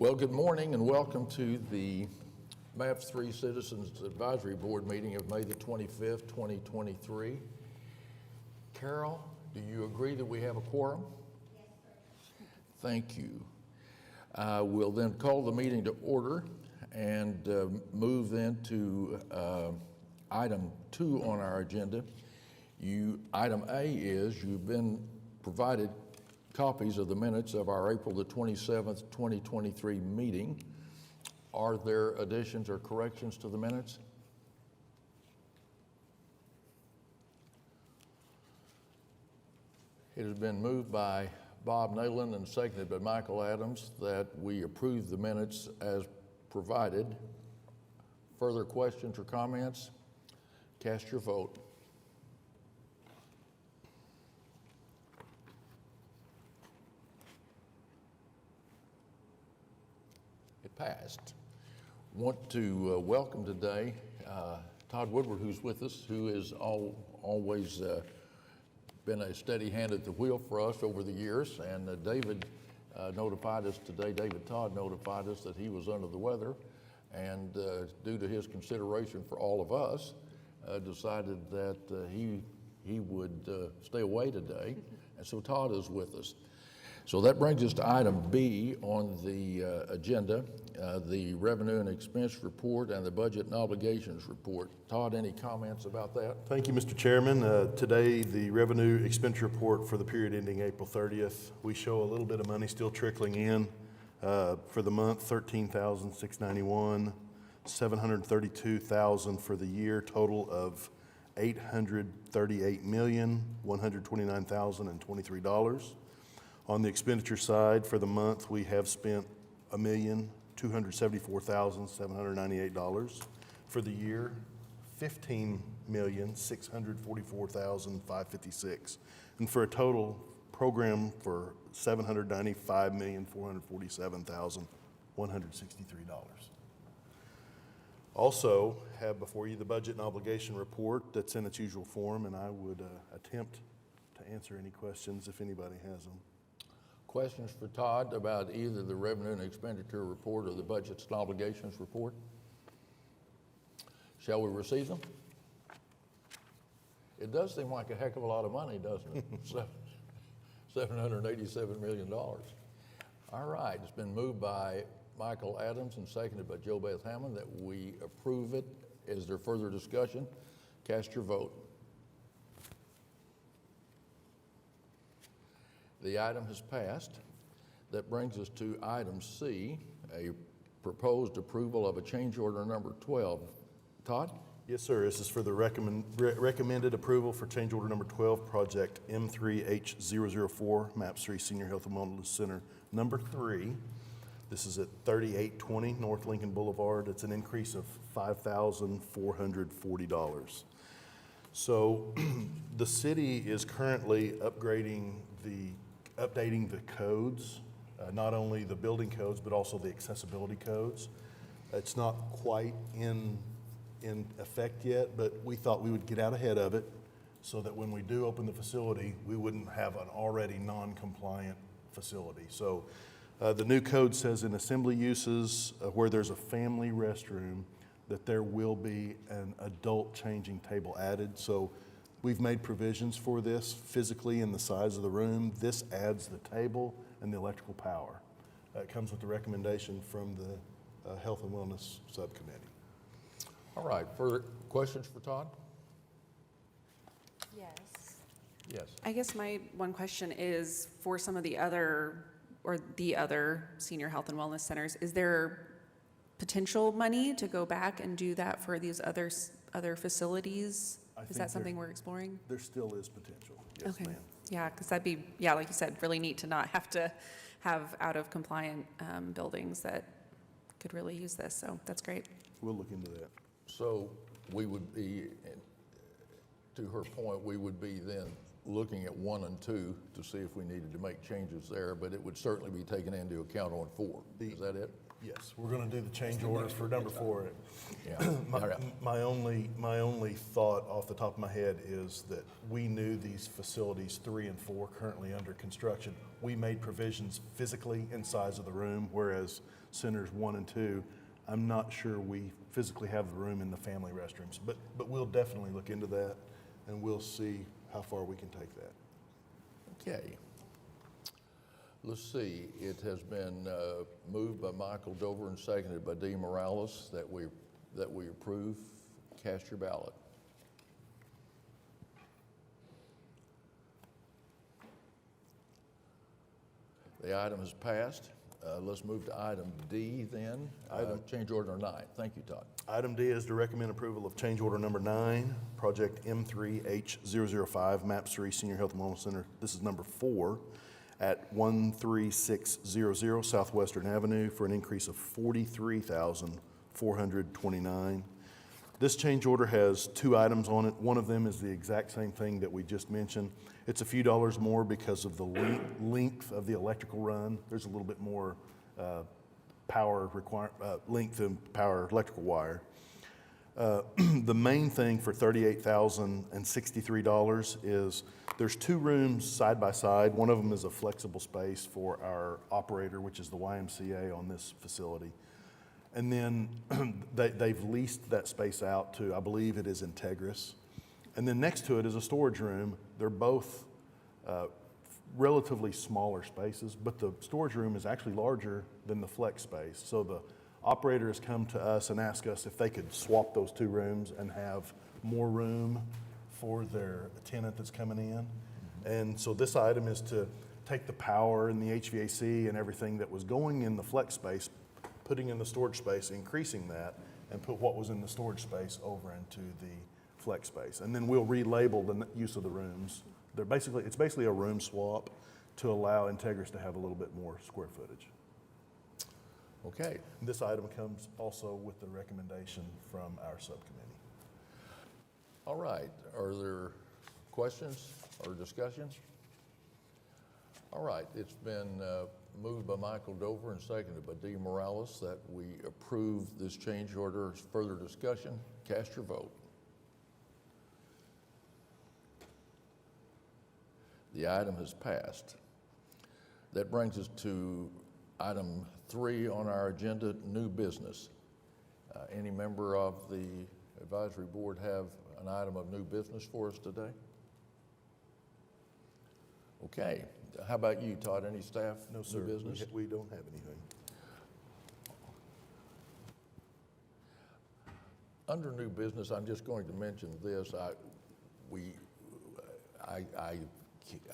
Well, good morning and welcome to the MAPS 3 Citizens Advisory Board meeting of May the 25th, 2023. Carol, do you agree that we have a quorum? Yes, sir. Thank you. We'll then call the meeting to order and move then to item 2 on our agenda. Item A is you've been provided copies of the minutes of our April the 27th, 2023 meeting. Are there additions or corrections to the minutes? It has been moved by Bob Nayland and seconded by Michael Adams that we approve the minutes as provided. Further questions or comments? Cast your vote. It passed. Want to welcome today Todd Woodward, who's with us, who has always been a steady hand at the wheel for us over the years. And David notified us today, David Todd notified us that he was under the weather, and due to his consideration for all of us, decided that he would stay away today. And so Todd is with us. So that brings us to item B on the agenda, the revenue and expense report and the budget and obligations report. Todd, any comments about that? Thank you, Mr. Chairman. Today, the revenue expense report for the period ending April 30th, we show a little bit of money still trickling in. For the month, $13,691, $732,000 for the year, total of $838,129,023. On the expenditure side, for the month, we have spent $1,274,798. For the year, $15,644,556. And for a total program for $795,447,163. Also have before you the budget and obligation report that's in its usual form, and I would attempt to answer any questions if anybody has them. Questions for Todd about either the revenue and expenditure report or the budgets and obligations report? Shall we receive them? It does seem like a heck of a lot of money, doesn't it? $787 million. All right, it's been moved by Michael Adams and seconded by Jo Beth Hammond that we approve it. Is there further discussion? Cast your vote. The item has passed. That brings us to item C, a proposed approval of a change order number 12. Todd? Yes, sir. This is for the recommended approval for change order number 12, project M3H004, MAPS 3 Senior Health and Wellness Center number 3. This is at 3820 North Lincoln Boulevard. It's an increase of $5,440. So the city is currently updating the codes, not only the building codes, but also the accessibility codes. It's not quite in effect yet, but we thought we would get out ahead of it so that when we do open the facility, we wouldn't have an already non-compliant facility. So the new code says in assembly uses where there's a family restroom that there will be an adult changing table added. So we've made provisions for this physically in the size of the room. This adds the table and the electrical power. It comes with the recommendation from the Health and Wellness Subcommittee. All right, further questions for Todd? Yes. Yes. I guess my one question is for some of the other senior health and wellness centers, is there potential money to go back and do that for these other facilities? Is that something we're exploring? There still is potential, yes, Okay. ma'am. Yeah, because that'd be, like you said, really neat to not have to have out of compliant buildings that could really use this. So that's great. We'll look into that. So we would be, to her point, we would be then looking at 1 and 2 to see if we needed to make changes there, but it would certainly be taken into account on 4. Is that it? Yes, we're going to do the change orders for number 4. Yeah. All right. My only thought off the top of my head is that we knew these facilities 3 and 4 currently under construction we made provisions physically in size of the room, whereas centers 1 and 2, I'm not sure we physically have the room in the family restrooms, but we'll definitely look into that, and we'll see how far we can take that. Okay. Let's see, it has been moved by Michael Dover and seconded by Dee Morales that we approve. Cast your ballot. The item is passed. Let's move to item D then. Change order 9. Thank you, Todd. Item D is to recommend approval of change order number 9, project M3H005, MAPS 3 Senior Health and Wellness Center. This is number 4 at 13600 Southwestern Avenue for an increase of $43,429. This change order has 2 items on it. One of them is the exact same thing that we just mentioned. It's a few dollars more because of the length of the electrical run. There's a little bit more length and power electrical wire. The main thing for $38,063 is there's 2 rooms side by side. One of them is a flexible space for our operator, which is the YMCA on this facility. And then they've leased that space out to, I believe it is Integris. And then next to it is a storage room. They're both relatively smaller spaces, but the storage room is actually larger than the flex space. So the operator has come to us and asked us if they could swap those 2 rooms and have more room for their tenant that's coming in. And so this item is to take the power and the HVAC and everything that was going in the flex space, putting in the storage space, increasing that, and put what was in the storage space over into the flex space. And then we'll relabel the use of the rooms. It's basically a room swap to allow Integris to have a little bit more square footage. Okay. This item comes also with the recommendation from our subcommittee. All right. Are there questions or discussions? All right. It's been moved by Michael Dover and seconded by Dee Morales that we approve this change order. Further discussion? Cast your vote. The item has passed. That brings us to item 3 on our agenda, new business. Any member of the advisory board have an item of new business for us today? Okay. How about you, Todd? Any staff? No, sir. New business? We don't have anything. Under new business, I'm just going to mention this.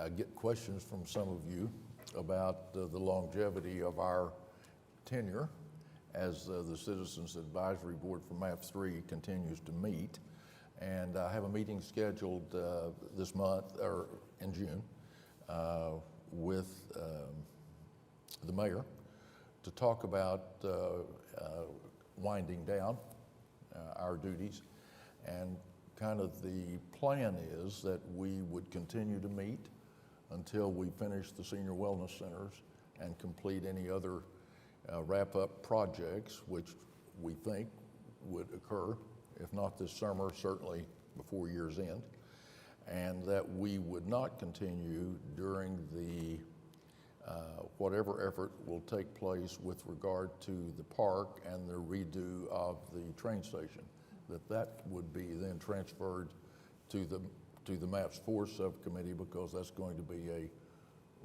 I get questions from some of you about the longevity of our tenure as the Citizens Advisory Board for MAPS 3 continues to meet. And I have a meeting scheduled this month, or in June, with the mayor to talk about winding down our duties. And kind of the plan is that we would continue to meet until we finish the senior wellness centers and complete any other wrap-up projects, which we think would occur, if not this summer, certainly before year's end, and that we would not continue during the whatever effort will take place with regard to the park and the redo of the train station, that would be then transferred to the MAPS 4 subcommittee, because that's going to be a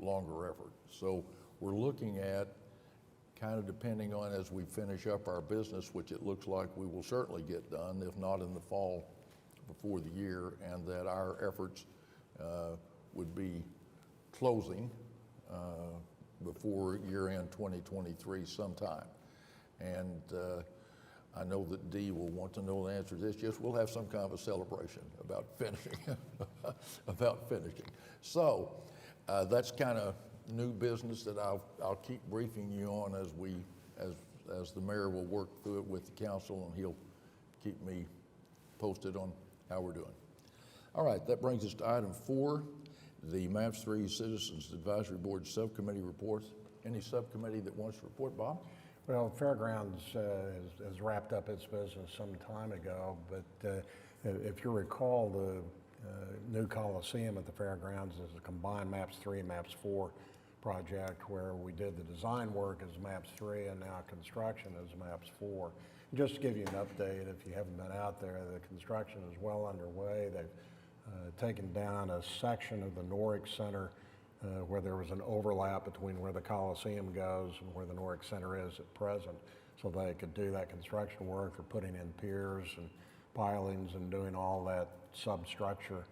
longer effort. So we're looking at, kind of depending on as we finish up our business, which it looks like we will certainly get done, if not in the fall before the year, and that our efforts would be closing before year-end 2023 sometime. And I know that Dee will want to know the answer to this. Yes, we'll have some kind of a celebration about finishing. So that's kind of new business that I'll keep briefing you on as the mayor will work through it with the council, and he'll keep me posted on how we're doing. All right, that brings us to item 4, the MAPS 3 Citizens Advisory Board Subcommittee reports. Any subcommittee that wants to report, Bob? Well, Fairgrounds has wrapped up its business some time ago, but if you recall, the new Coliseum at the Fairgrounds is a combined MAPS 3 and MAPS 4 project where we did the design work as MAPS 3 and now construction as MAPS 4. Just to give you an update, if you haven't been out there, the construction is well underway. They've taken down a section of the Norick Center where there was an overlap between where the Coliseum goes and where the Norick Center is at present, so they could do that construction work. They're putting in piers and pilings and doing all that substructure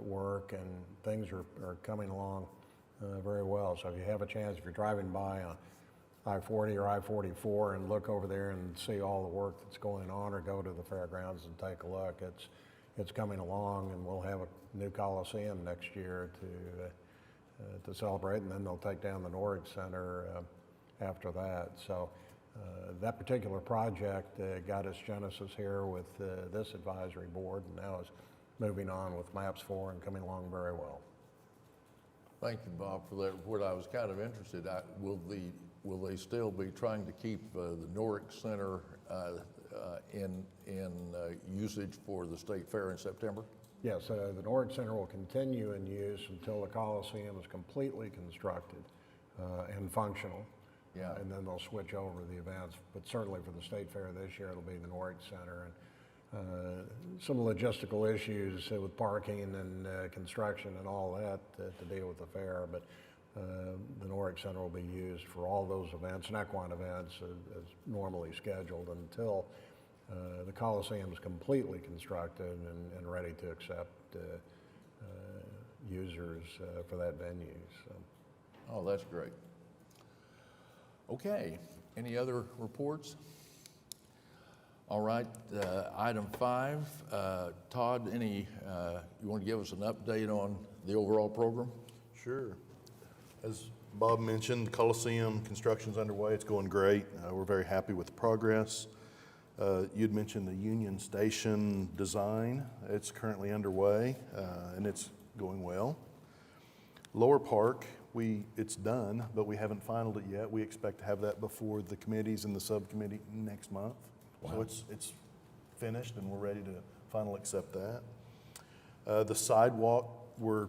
work, and things are coming along very well. So if you have a chance, if you're driving by I-40 or I-44 and look over there and see all the work that's going on, or go to the fairgrounds and take a look, it's coming along, and we'll have a new Coliseum next year to celebrate, and then they'll take down the Norick Center after that. So that particular project got its genesis here with this advisory board, and now is moving on with MAPS 4 and coming along very well. Thank you, Bob, for that report. I was kind of interested. Will they still be trying to keep the Norick Center in usage for the State Fair in September? Yes, the Norick Center will continue in use until the Coliseum is completely constructed and functional. Yeah. And then they'll switch over the events. But certainly for the State Fair this year, it'll be the Norick Center. And some logistical issues with parking and construction and all that to deal with the fair. But the Norick Center will be used for all those events, and equine events as normally scheduled, until the Coliseum is completely constructed and ready to accept users for that venue. So. Oh, that's great. Okay, any other reports? All right, item 5, Todd, you want to give us an update on the overall program? Sure. As Bob mentioned, Coliseum construction's underway. It's going great. We're very happy with the progress. You'd mentioned the Union Station design. It's currently underway, and it's going well. Lower Park, it's done, but we haven't finalized it yet. We expect to have that before the committees and the subcommittee next month. Wow. So it's finished, and we're ready to finally accept that. The sidewalk, we're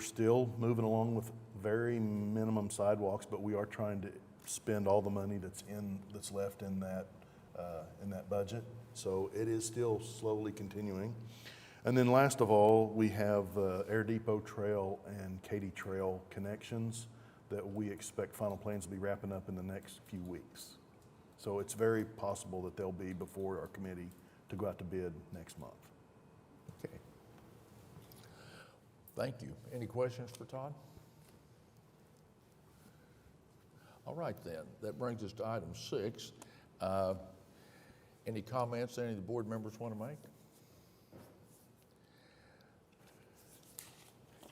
still moving along with very minimum sidewalks, but we are trying to spend all the money that's left in that budget. So it is still slowly continuing. And then last of all, we have Air Depot Trail and Katy Trail connections that we expect final plans to be wrapping up in the next few weeks. So it's very possible that they'll be before our committee to go out to bid next month. Okay. Thank you. Any questions for Todd? All right then, that brings us to item 6. Any comments any of the board members want to make?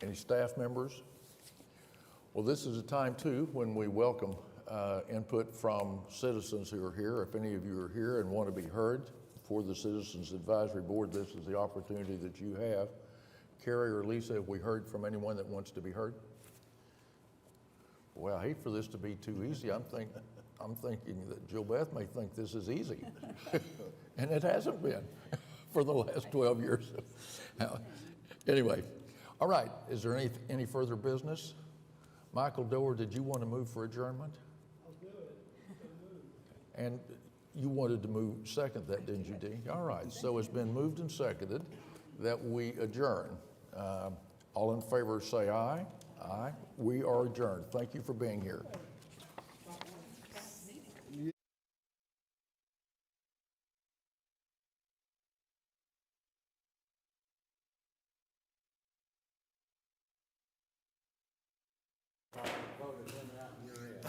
Any staff members? Well, this is a time too when we welcome input from citizens who are here. If any of you are here and want to be heard for the Citizens Advisory Board, this is the opportunity that you have. Carrie or Lisa, have we heard from anyone that wants to be heard? Well, I hate for this to be too easy. I'm thinking that Jill Beth may think this is easy. And it hasn't been for the last 12 years. Anyway, all right, is there any further business? Michael Doer, did you want to move for adjournment? I'll do it. And you wanted to move second that, didn't you, Dee? All right, so it's been moved and seconded that we adjourn. All in favor say aye. Aye. We are adjourned. Thank you for being here. Voted.